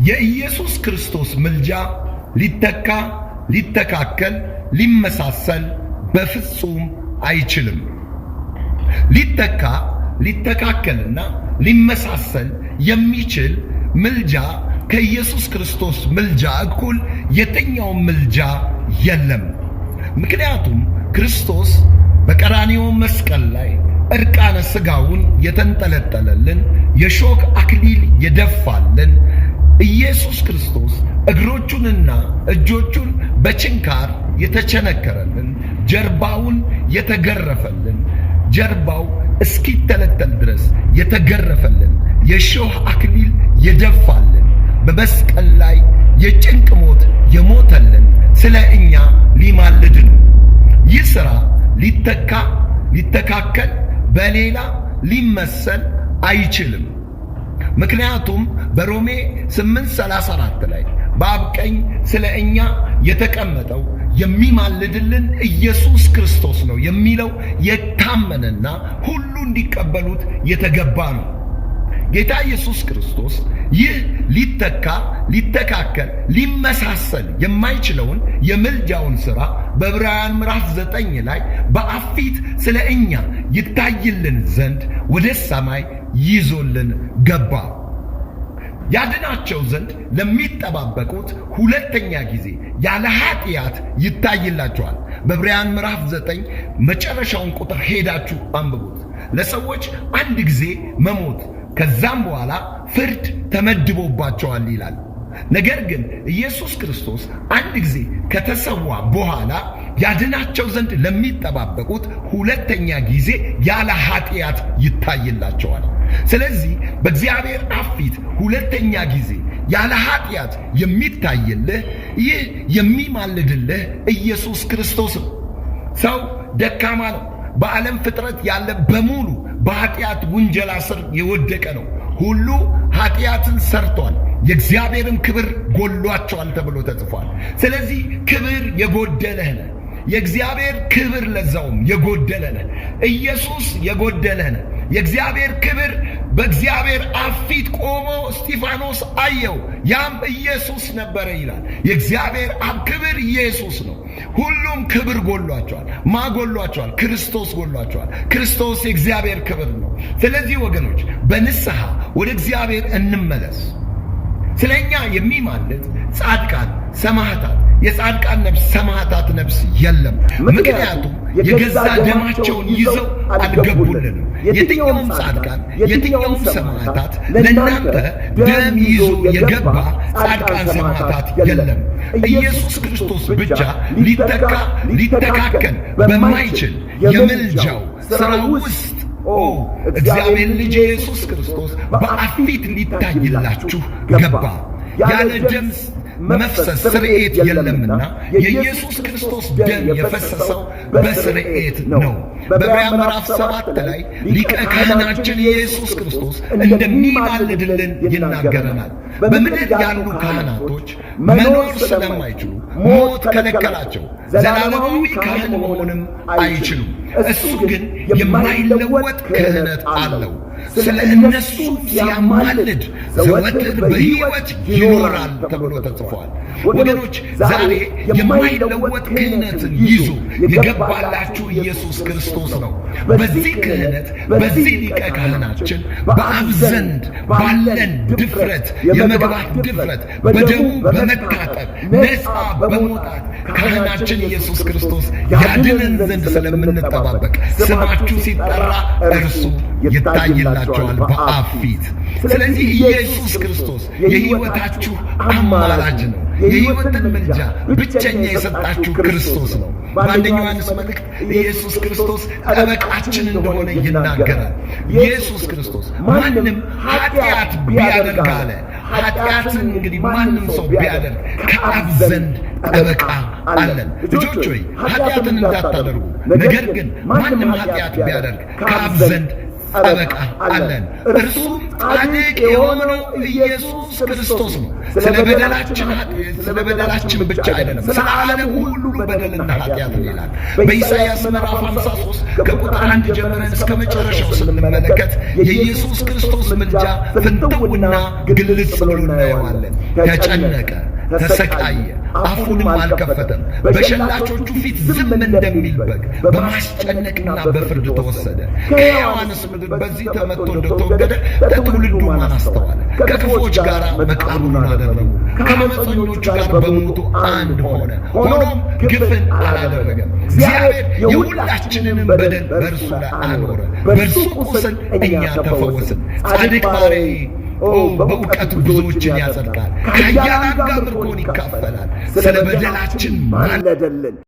የኢየሱስ ክርስቶስ ምልጃ ሊተካ፣ ሊተካከል፣ ሊመሳሰል በፍጹም አይችልም። ሊተካ፣ ሊተካከልና ሊመሳሰል የሚችል ምልጃ ከኢየሱስ ክርስቶስ ምልጃ እኩል የትኛው ምልጃ የለም። ምክንያቱም ክርስቶስ በቀራንዮ መስቀል ላይ እርቃነ ሥጋውን የተንጠለጠለልን፣ የሾህ አክሊል የደፋልን ኢየሱስ ክርስቶስ እግሮቹንና እጆቹን በችንካር የተቸነከረልን፣ ጀርባውን የተገረፈልን፣ ጀርባው እስኪተለተል ድረስ የተገረፈልን፣ የሾህ አክሊል የደፋልን፣ በመስቀል ላይ የጭንቅ ሞት የሞተልን ስለ እኛ ሊማልድን። ይህ ሥራ ሊተካ፣ ሊተካከል፣ በሌላ ሊመሰል አይችልም። ምክንያቱም በሮሜ 8:34 ላይ በአብ ቀኝ ስለ እኛ የተቀመጠው የሚማልድልን ኢየሱስ ክርስቶስ ነው የሚለው የታመነና ሁሉ እንዲቀበሉት የተገባ ነው። ጌታ ኢየሱስ ክርስቶስ ይህ ሊተካ፣ ሊተካከል፣ ሊመሳሰል የማይችለውን የምልጃውን ሥራ በዕብራውያን ምዕራፍ 9 ላይ በአብ ፊት ስለ እኛ ይታይልን ዘንድ ወደ ሰማይ ይዞልን ገባ። ያድናቸው ዘንድ ለሚጠባበቁት ሁለተኛ ጊዜ ያለ ኃጢአት ይታይላቸዋል። በዕብራውያን ምዕራፍ 9 መጨረሻውን ቁጥር ሄዳችሁ አንብቡት። ለሰዎች አንድ ጊዜ መሞት ከዛም በኋላ ፍርድ ተመድቦባቸዋል ይላል። ነገር ግን ኢየሱስ ክርስቶስ አንድ ጊዜ ከተሰዋ በኋላ ያድናቸው ዘንድ ለሚጠባበቁት ሁለተኛ ጊዜ ያለ ኃጢአት ይታይላቸዋል። ስለዚህ በእግዚአብሔር አብ ፊት ሁለተኛ ጊዜ ያለ ኃጢአት የሚታይልህ ይህ የሚማልድልህ ኢየሱስ ክርስቶስ ነው። ሰው ደካማ ነው። በዓለም ፍጥረት ያለ በሙሉ በኃጢአት ውንጀላ ስር የወደቀ ነው። ሁሉ ኃጢአትን ሰርቷል፣ የእግዚአብሔርም ክብር ጎሏቸዋል ተብሎ ተጽፏል። ስለዚህ ክብር የጎደለህ ነህ። የእግዚአብሔር ክብር ለዛውም የጎደለ ነህ። ኢየሱስ የጎደለህ ነህ። የእግዚአብሔር ክብር በእግዚአብሔር አብ ፊት ቆሞ እስጢፋኖስ አየው፣ ያም ኢየሱስ ነበረ ይላል። የእግዚአብሔር አብ ክብር ኢየሱስ ነው። ሁሉም ክብር ጎሏቸዋል። ማ ጎሏቸዋል? ክርስቶስ ጎሏቸዋል። ክርስቶስ የእግዚአብሔር ክብር ነው። ስለዚህ ወገኖች በንስሐ ወደ እግዚአብሔር እንመለስ። ስለኛ የሚማልድ ጻድቃን፣ ሰማዕታት፣ የጻድቃን ነፍስ፣ ሰማዕታት ነፍስ የለም። ምክንያቱም የገዛ ደማቸውን ይዘው አልገቡልንም። የትኛውም ጻድቃን፣ የትኛውም ሰማዕታት ለእናንተ ደም ይዞ የገባ ጻድቃን፣ ሰማዕታት የለም። ኢየሱስ ክርስቶስ ብቻ ሊተካ፣ ሊተካከል በማይችል የምልጃው ሥራ ውስጥ እግዚአብሔር ልጅ ኢየሱስ ክርስቶስ በአብ ፊት ሊታይላችሁ ገባ። ያለ ደም መፍሰስ ስርየት የለምና የኢየሱስ ክርስቶስ ደም የፈሰሰው በስርየት ነው። በዕብራውያን ምዕራፍ 7 ላይ ሊቀ ካህናችን ኢየሱስ ክርስቶስ እንደሚማልድልን ይናገረናል። በምድር ያሉ ካህናቶች መኖር ስለማይችሉ ሞት ከለከላቸው። ዘላለማዊ ካህን መሆንም አይችሉም። እሱ ግን የማይለወጥ ክህነት አለው። ስለ እነሱ ሲያማልድ ዘወትር በሕይወት ይኖራል ተብሎ ተጽፏል። ወገኖች ዛሬ የማይለወጥ ክህነትን ይዞ የገባላችሁ ኢየሱስ ክርስቶስ ነው። በዚህ ክህነት፣ በዚህ ሊቀ ካህናችን በአብ ዘንድ ባለን ድፍረት፣ የመግባት ድፍረት፣ በደሙ በመታጠብ ነፃ በመውጣት ካህናችን ኢየሱስ ክርስቶስ ያድነን ዘንድ ስለምንጠባበቅ ስማችሁ ሲጠራ እርሱ ይታይላቸዋል በአብ ፊት። ስለዚህ ኢየሱስ ክርስቶስ የሕይወታችሁ አማላጅ ነው። የሕይወትን ምልጃ ብቸኛ የሰጣችሁ ክርስቶስ ነው። በአንደኛ ዮሐንስ መልእክት ኢየሱስ ክርስቶስ ጠበቃችን እንደሆነ ይናገራል። ኢየሱስ ክርስቶስ ማንም ኃጢአት ቢያደርግ አለ። ኃጢአትን እንግዲህ ማንም ሰው ቢያደርግ ከአብ ዘንድ ጠበቃ አለን። ልጆች ሆይ ኃጢአትን እንዳታደርጉ፣ ነገር ግን ማንም ኃጢአት ቢያደርግ ከአብ ዘንድ ጠበቃ አለን፣ እርሱም ጻድቅ የሆነው ኢየሱስ ክርስቶስ ነው። ስለ በደላችን ብቻ አይደለም፣ ስለ ዓለም ሁሉ በደልና ኃጢአት ይላል። በኢሳይያስ ምዕራፍ 53 ከቁጥር 1 ጀምረን እስከ መጨረሻው ስንመለከት የኢየሱስ ክርስቶስ ምልጃ ፍንትውና ግልጽ ብሎ እናየዋለን። ተጨነቀ፣ ተሰቃየ፣ አፉንም አልከፈተም። በሸላቾቹ ፊት ዝም እንደሚል በግ በማስጨነቅና በፍርድ ተወሰደ። ከሕያዋንስ ምድር በዚህ ተመትቶ እንደተወገደ ለትውልዱ ማን አስተዋለ? ከክፎች ጋር መቃብሩን አደረጉ፣ ከዓመፀኞቹ ጋር በሞቱ አንድ ሆነ። ሆኖም ግፍን አላደረገም። እግዚአብሔር የሁላችንንም በደል በእርሱ ላይ አኖረ። በእርሱ ቁስል እኛ ተፈወስን። ጻድቅ ባሪያዬ በእውቀቱ ብዙዎችን ያጸድቃል፣ ከኃያላን ጋር ምርኮን ይካፈላል። ስለ በደላችን ማለደልን።